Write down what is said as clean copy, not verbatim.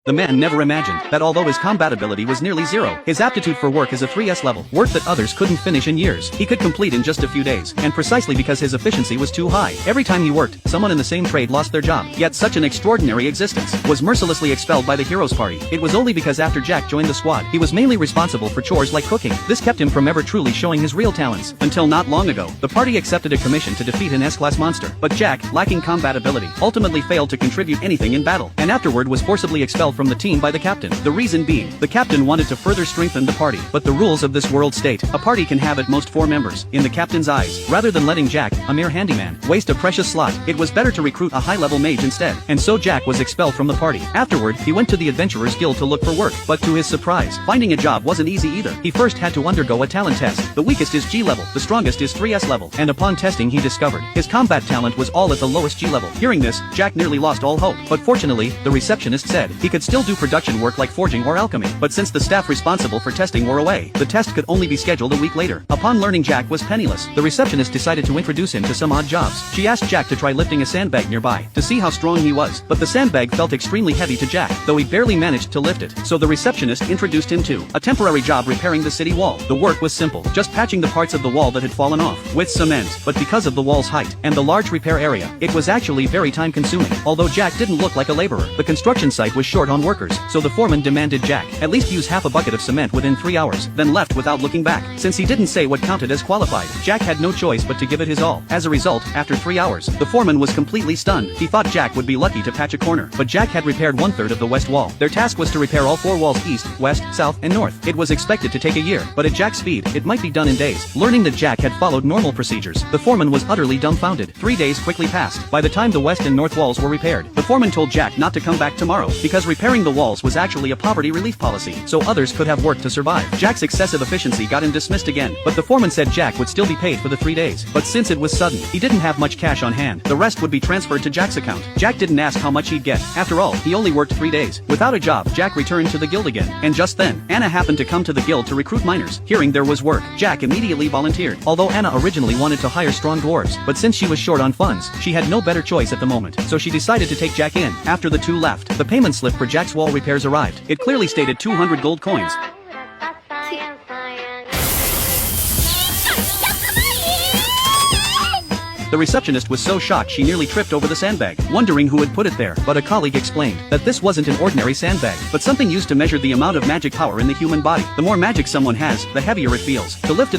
The man never imagined that although his combat ability was nearly zero, his aptitude for work is a 3S level, work that others couldn't finish in years. He could complete in just a few days, and precisely because his efficiency was too high. Every time he worked, someone in the same trade lost their job. Yet such an extraordinary existence was mercilessly expelled by the hero's party. It was only because after Jack joined the squad, he was mainly responsible for chores like cooking. This kept him from ever truly showing his real talents. Until not long ago, the party accepted a commission to defeat an S-class monster, but Jack, lacking combat ability, ultimately failed to contribute anything in battle, and afterward was forcibly expelled from the team by the captain. The reason being, the captain wanted to further strengthen the party, but the rules of this world state, a party can have at most 4 members. In the captain's eyes, rather than letting Jack, a mere handyman, waste a precious slot, it was better to recruit a high-level mage instead, and so Jack was expelled from the party. Afterward, he went to the Adventurers Guild to look for work, but to his surprise, finding a job wasn't easy either. He first had to undergo a talent test. The weakest is G level, the strongest is 3S level, and upon testing he discovered his combat talent was all at the lowest G level. Hearing this, Jack nearly lost all hope, but fortunately, the receptionist said he could still do production work like forging or alchemy, but since the staff responsible for testing were away, the test could only be scheduled a week later. Upon learning Jack was penniless, the receptionist decided to introduce him to some odd jobs. She asked Jack to try lifting a sandbag nearby, to see how strong he was, but the sandbag felt extremely heavy to Jack, though he barely managed to lift it, so the receptionist introduced him to a temporary job repairing the city wall. The work was simple, just patching the parts of the wall that had fallen off, with cement, but because of the wall's height, and the large repair area, it was actually very time-consuming. Although Jack didn't look like a laborer, the construction site was short on workers, so the foreman demanded Jack at least use half a bucket of cement within 3 hours, then left without looking back. Since he didn't say what counted as qualified, Jack had no choice but to give it his all. As a result, after 3 hours, the foreman was completely stunned. He thought Jack would be lucky to patch a corner, but Jack had repaired 1/3 of the west wall. Their task was to repair all 4 walls east, west, south, and north. It was expected to take a year, but at Jack's speed, it might be done in days. Learning that Jack had followed normal procedures, the foreman was utterly dumbfounded. 3 days quickly passed. By the time the west and north walls were repaired, the foreman told Jack not to come back tomorrow, because repairing the walls was actually a poverty relief policy, so others could have worked to survive. Jack's excessive efficiency got him dismissed again, but the foreman said Jack would still be paid for the 3 days. But since it was sudden, he didn't have much cash on hand. The rest would be transferred to Jack's account. Jack didn't ask how much he'd get. After all, he only worked 3 days. Without a job, Jack returned to the guild again, and just then, Anna happened to come to the guild to recruit miners. Hearing there was work, Jack immediately volunteered. Although Anna originally wanted to hire strong dwarves, but since she was short on funds, she had no better choice at the moment, so she decided to take Jack in. After the two left, the payment slip for Jack's wall repairs arrived. It clearly stated 200 gold coins. The receptionist was so shocked she nearly tripped over the sandbag, wondering who had put it there, but a colleague explained that this wasn't an ordinary sandbag, but something used to measure the amount of magic power in the human body. The more magic someone has, the heavier it feels. To lift it